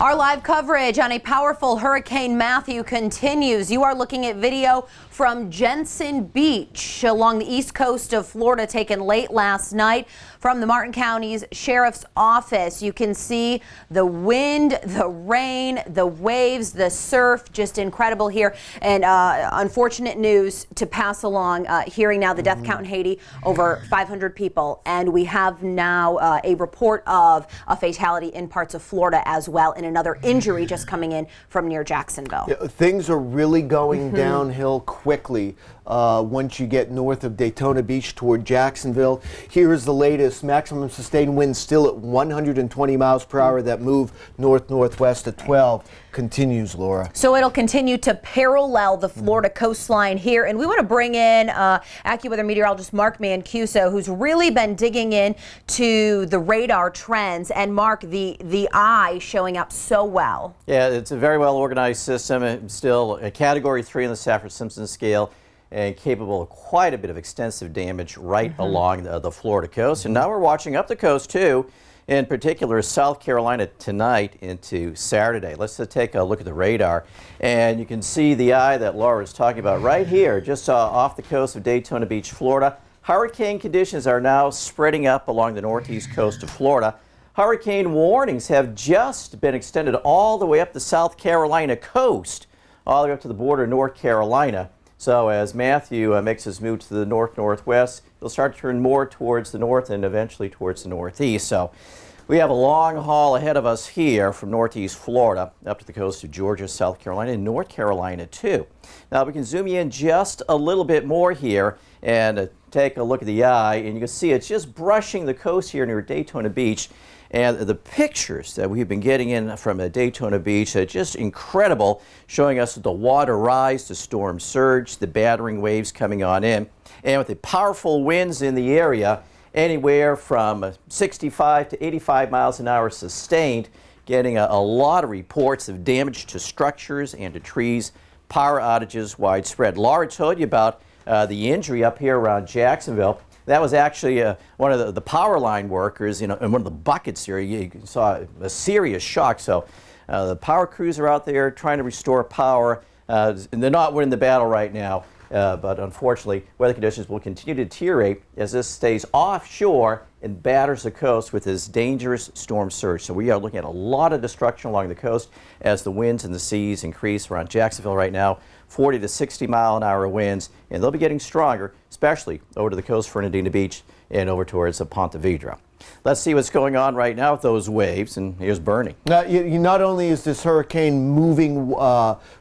Our live coverage on a powerful Hurricane Matthew continues. You are looking at video from Jensen Beach along the east coast of Florida, taken late last night from the Martin County's Sheriff's Office. You can see the wind, the rain, the waves, the surf, just incredible here. And unfortunate news to pass along, hearing now the death count in Haiti, over 500 people. And we have now a report of a fatality in parts of Florida as well, and another injury just coming in from near Jacksonville. Yeah, things are really going downhill quickly once you get north of Daytona Beach toward Jacksonville. Here is the latest. Maximum sustained winds still at 120 miles per hour. That move north-northwest at 12 continues, Laura. So it'll continue to parallel the Florida coastline here. And we want to bring in AccuWeather meteorologist Mark Mancuso, who's really been digging in to the radar trends. And Mark, the eye showing up so well. Yeah, it's a very well organized system. It's still a Category 3 on the Safford-Simpson scale, and capable of quite a bit of extensive damage right along the Florida coast. And now we're watching up the coast too, in particular South Carolina tonight into Saturday. Let's take a look at the radar, and you can see the eye that Laura is talking about right here, just off the coast of Daytona Beach, Florida. Hurricane conditions are now spreading up along the northeast coast of Florida. Hurricane warnings have just been extended all the way up the South Carolina coast, all the way up to the border of North Carolina. So as Matthew makes his move to the north-northwest, he'll start to turn more towards the north and eventually towards the northeast. So we have a long haul ahead of us here from northeast Florida up to the coast of Georgia, South Carolina, and North Carolina too. Now we can zoom in just a little bit more here and take a look at the eye, and you can see it's just brushing the coast here near Daytona Beach. And the pictures that we've been getting in from Daytona Beach are just incredible, showing us the water rise, the storm surge, the battering waves coming on in. And with the powerful winds in the area, anywhere from 65 to 85 miles an hour sustained, getting a lot of reports of damage to structures and to trees, power outages widespread. Laura told you about the injury up here around Jacksonville. That was actually one of the power line workers, in one of the buckets here. You saw a serious shock. So the power crews are out there trying to restore power. And they're not winning the battle right now. But unfortunately, weather conditions will continue to deteriorate as this stays offshore and batters the coast with this dangerous storm surge. So we are looking at a lot of destruction along the coast as the winds and the seas increase. Around Jacksonville right now, 40 to 60 mile an hour winds, and they'll be getting stronger, especially over to the coast, Fernandina Beach, and over towards Ponte Vedra. Let's see what's going on right now with those waves, and here's Bernie. Now, not only is this hurricane moving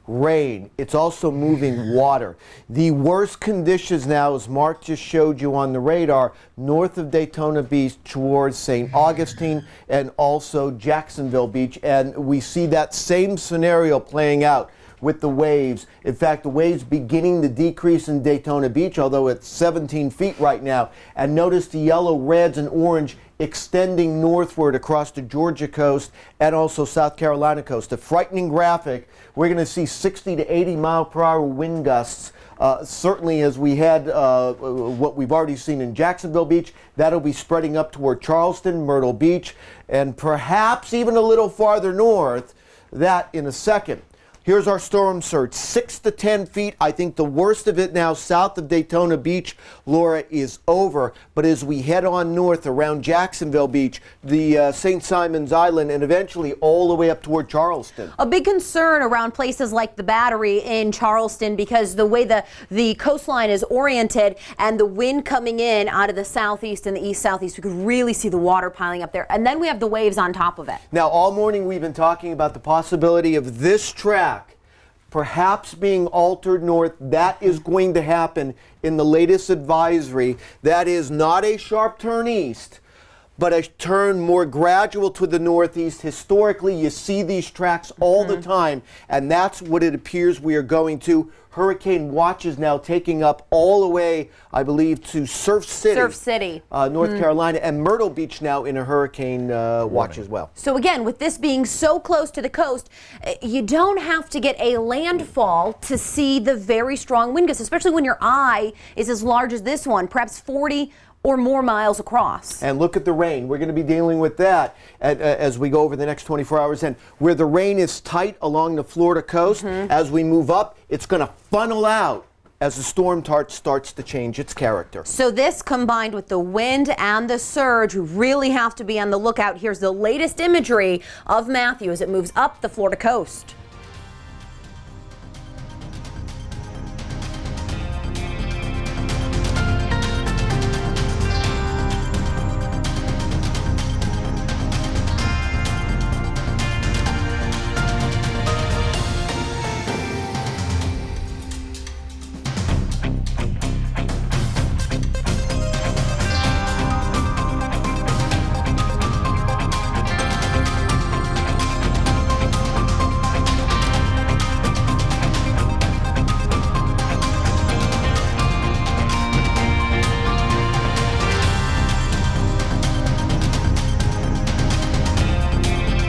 rain, it's also moving water. The worst conditions now, as Mark just showed you on the radar, north of Daytona Beach towards St. Augustine and also Jacksonville Beach, and we see that same scenario playing out with the waves. In fact, the waves beginning to decrease in Daytona Beach, although it's 17 feet right now. And notice the yellow, reds, and orange extending northward across the Georgia coast and also South Carolina coast. A frightening graphic. We're going to see 60 to 80 mile per hour wind gusts. Certainly as we had what we've already seen in Jacksonville Beach, that'll be spreading up toward Charleston, Myrtle Beach, and perhaps even a little farther north. That in a second. Here's our storm surge, 6 to 10 feet. I think the worst of it now south of Daytona Beach, Laura, is over. But as we head on north around Jacksonville Beach, the St. Simon's Island, and eventually all the way up toward Charleston. A big concern around places like the Battery in Charleston because the way the coastline is oriented and the wind coming in out of the southeast and the east-southeast, we could really see the water piling up there. And then we have the waves on top of it. Now, all morning we've been talking about the possibility of this track perhaps being altered north. That is going to happen in the latest advisory. That is not a sharp turn east, but a turn more gradual to the northeast. Historically, you see these tracks all the time, and that's what it appears we are going to. Hurricane watch is now taking up all the way, I believe, to Surf City, North Carolina, and Myrtle Beach now in a hurricane watch as well. So again, with this being so close to the coast, you don't have to get a landfall to see the very strong wind gusts, especially when your eye is as large as this one, perhaps 40 or more miles across. And look at the rain. We're going to be dealing with that as we go over the next 24 hours. And where the rain is tight along the Florida coast, as we move up, it's going to funnel out as the storm starts to change its character. So this, combined with the wind and the surge, we really have to be on the lookout. Here's the latest imagery of Matthew as it moves up the Florida coast.